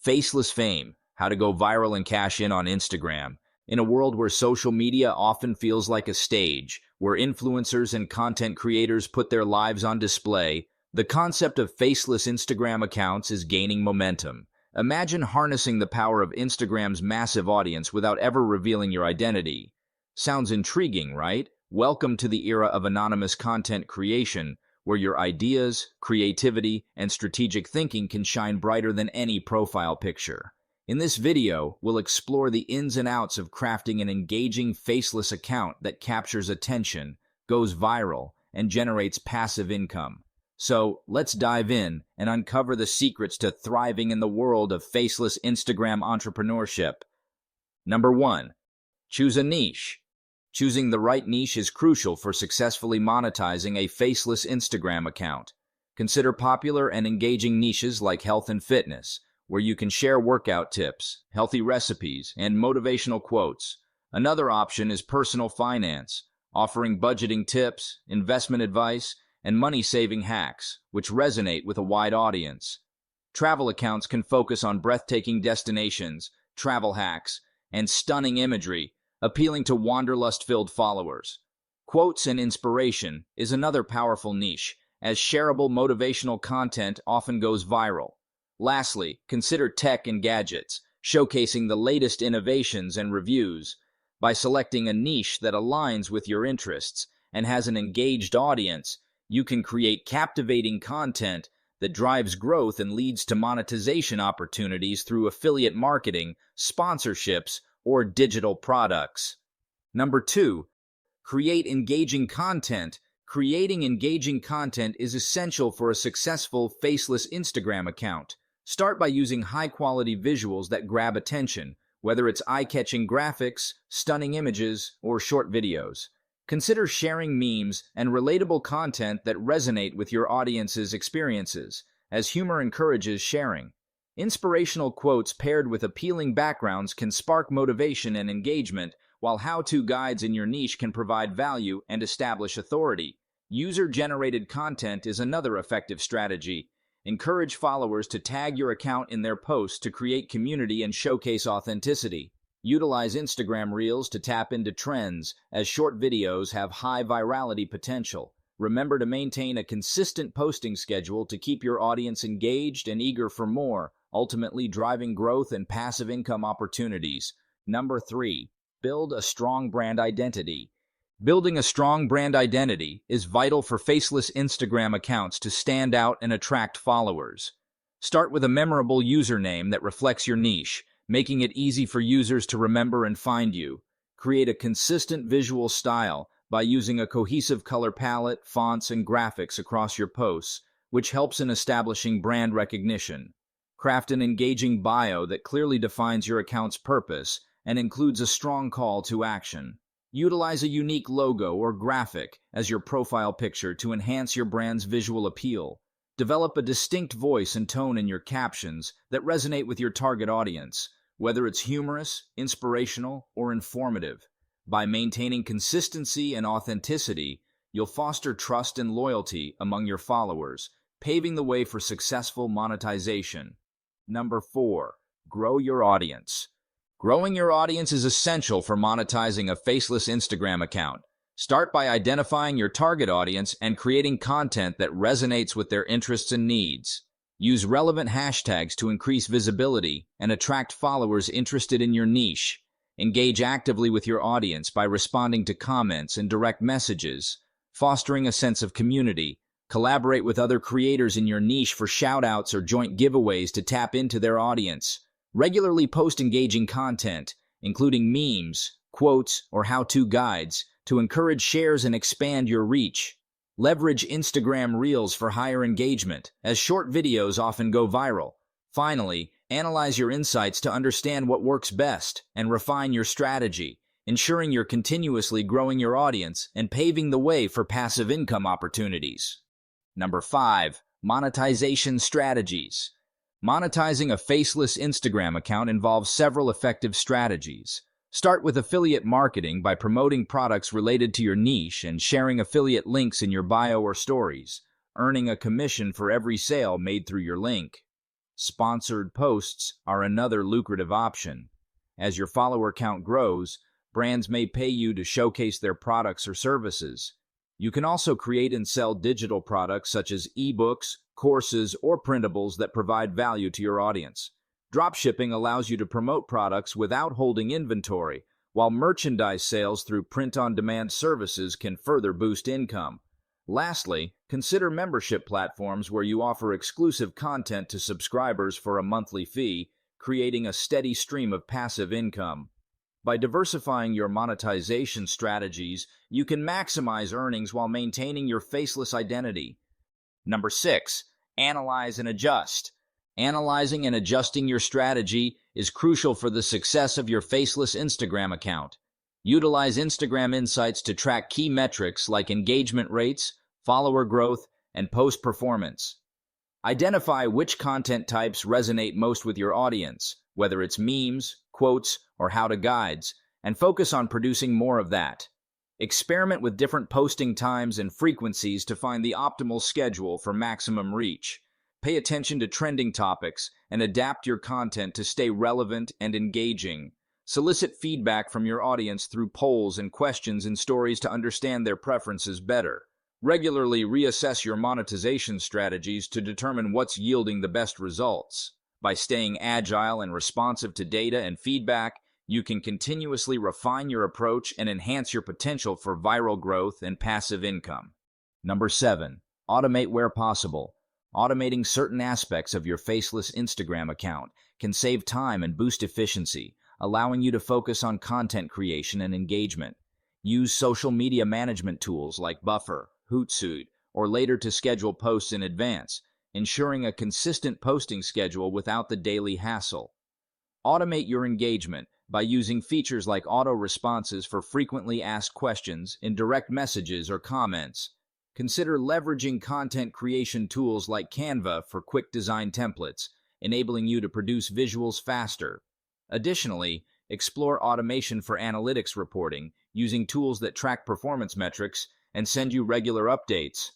Faceless fame, how to go viral and cash in on Instagram. In a world where social media often feels like a stage, where influencers and content creators put their lives on display, the concept of faceless Instagram accounts is gaining momentum. Imagine harnessing the power of Instagram's massive audience without ever revealing your identity. Sounds intriguing, right? Welcome to the era of anonymous content creation, where your ideas, creativity, and strategic thinking can shine brighter than any profile picture. In this video, we'll explore the ins and outs of crafting an engaging faceless account that captures attention, goes viral, and generates passive income. So, let's dive in and uncover the secrets to thriving in the world of faceless Instagram entrepreneurship. Number 1. Choose a niche. Choosing the right niche is crucial for successfully monetizing a faceless Instagram account. Consider popular and engaging niches like health and fitness, where you can share workout tips, healthy recipes, and motivational quotes. Another option is personal finance, offering budgeting tips, investment advice, and money-saving hacks, which resonate with a wide audience. Travel accounts can focus on breathtaking destinations, travel hacks, and stunning imagery, appealing to wanderlust-filled followers. Quotes and inspiration is another powerful niche, as shareable motivational content often goes viral. Lastly, consider tech and gadgets, showcasing the latest innovations and reviews. By selecting a niche that aligns with your interests and has an engaged audience, you can create captivating content that drives growth and leads to monetization opportunities through affiliate marketing, sponsorships, or digital products. Number 2, create engaging content. Creating engaging content is essential for a successful faceless Instagram account. Start by using high-quality visuals that grab attention, whether it's eye-catching graphics, stunning images, or short videos. Consider sharing memes and relatable content that resonate with your audience's experiences, as humor encourages sharing. Inspirational quotes paired with appealing backgrounds can spark motivation and engagement, while how-to guides in your niche can provide value and establish authority. User-generated content is another effective strategy. Encourage followers to tag your account in their posts to create community and showcase authenticity. Utilize Instagram Reels to tap into trends, as short videos have high virality potential. Remember to maintain a consistent posting schedule to keep your audience engaged and eager for more, ultimately driving growth and passive income opportunities. Number 3, build a strong brand identity. Building a strong brand identity is vital for faceless Instagram accounts to stand out and attract followers. Start with a memorable username that reflects your niche, making it easy for users to remember and find you. Create a consistent visual style by using a cohesive color palette, fonts, and graphics across your posts, which helps in establishing brand recognition. Craft an engaging bio that clearly defines your account's purpose and includes a strong call to action. Utilize a unique logo or graphic as your profile picture to enhance your brand's visual appeal. Develop a distinct voice and tone in your captions that resonate with your target audience, whether it's humorous, inspirational, or informative. By maintaining consistency and authenticity, you'll foster trust and loyalty among your followers, paving the way for successful monetization. Number 4, grow your audience. Growing your audience is essential for monetizing a faceless Instagram account. Start by identifying your target audience and creating content that resonates with their interests and needs. Use relevant hashtags to increase visibility and attract followers interested in your niche. Engage actively with your audience by responding to comments and direct messages, fostering a sense of community. Collaborate with other creators in your niche for shout-outs or joint giveaways to tap into their audience. Regularly post engaging content, including memes, quotes, or how-to guides, to encourage shares and expand your reach. Leverage Instagram Reels for higher engagement, as short videos often go viral. Finally, analyze your insights to understand what works best and refine your strategy, ensuring you're continuously growing your audience and paving the way for passive income opportunities. Number 5, monetization strategies. Monetizing a faceless Instagram account involves several effective strategies. Start with affiliate marketing by promoting products related to your niche and sharing affiliate links in your bio or stories, earning a commission for every sale made through your link. Sponsored posts are another lucrative option. As your follower count grows, brands may pay you to showcase their products or services. You can also create and sell digital products such as ebooks, courses, or printables that provide value to your audience. Dropshipping allows you to promote products without holding inventory, while merchandise sales through print-on-demand services can further boost income. Lastly, consider membership platforms where you offer exclusive content to subscribers for a monthly fee, creating a steady stream of passive income. By diversifying your monetization strategies, you can maximize earnings while maintaining your faceless identity. Number 6, analyze and adjust. Analyzing and adjusting your strategy is crucial for the success of your faceless Instagram account. Utilize Instagram Insights to track key metrics like engagement rates, follower growth, and post performance. Identify which content types resonate most with your audience, whether it's memes, quotes, or how-to guides, and focus on producing more of that. Experiment with different posting times and frequencies to find the optimal schedule for maximum reach. Pay attention to trending topics and adapt your content to stay relevant and engaging. Solicit feedback from your audience through polls and questions in stories to understand their preferences better. Regularly reassess your monetization strategies to determine what's yielding the best results. By staying agile and responsive to data and feedback, you can continuously refine your approach and enhance your potential for viral growth and passive income. Number 7, automate where possible. Automating certain aspects of your faceless Instagram account can save time and boost efficiency, allowing you to focus on content creation and engagement. Use social media management tools like Buffer, Hootsuite, or later to schedule posts in advance, ensuring a consistent posting schedule without the daily hassle. Automate your engagement by using features like auto responses for frequently asked questions in direct messages or comments. Consider leveraging content creation tools like Canva for quick design templates, enabling you to produce visuals faster. Additionally, explore automation for analytics reporting, using tools that track performance metrics and send you regular updates.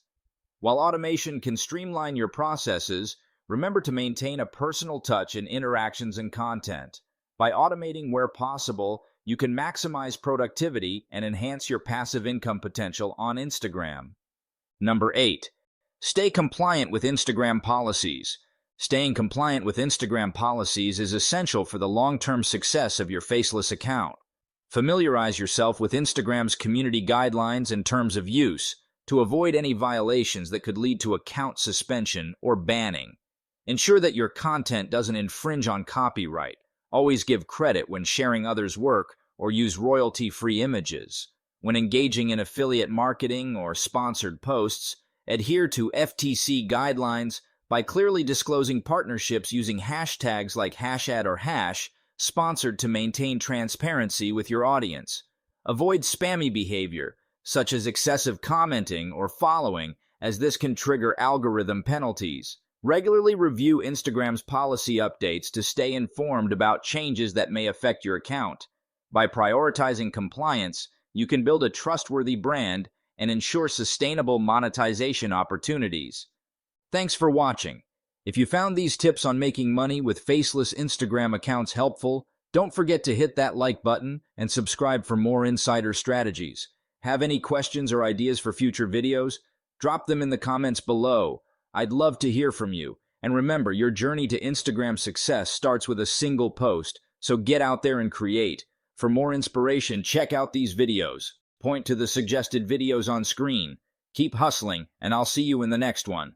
While automation can streamline your processes, remember to maintain a personal touch in interactions and content. By automating where possible, you can maximize productivity and enhance your passive income potential on Instagram. Number 8, stay compliant with Instagram policies. Staying compliant with Instagram policies is essential for the long-term success of your faceless account. Familiarize yourself with Instagram's community guidelines and terms of use to avoid any violations that could lead to account suspension or banning. Ensure that your content doesn't infringe on copyright. Always give credit when sharing others' work or use royalty-free images. When engaging in affiliate marketing or sponsored posts, adhere to FTC guidelines by clearly disclosing partnerships using hashtags like #ad or #sponsored to maintain transparency with your audience. Avoid spammy behavior, such as excessive commenting or following, as this can trigger algorithm penalties. Regularly review Instagram's policy updates to stay informed about changes that may affect your account. By prioritizing compliance, you can build a trustworthy brand and ensure sustainable monetization opportunities. Thanks for watching. If you found these tips on making money with faceless Instagram accounts helpful, don't forget to hit that like button and subscribe for more insider strategies. Have any questions or ideas for future videos? Drop them in the comments below. I'd love to hear from you. And remember, your journey to Instagram success starts with a single post, so get out there and create. For more inspiration, check out these videos. Point to the suggested videos on screen. Keep hustling, and I'll see you in the next one.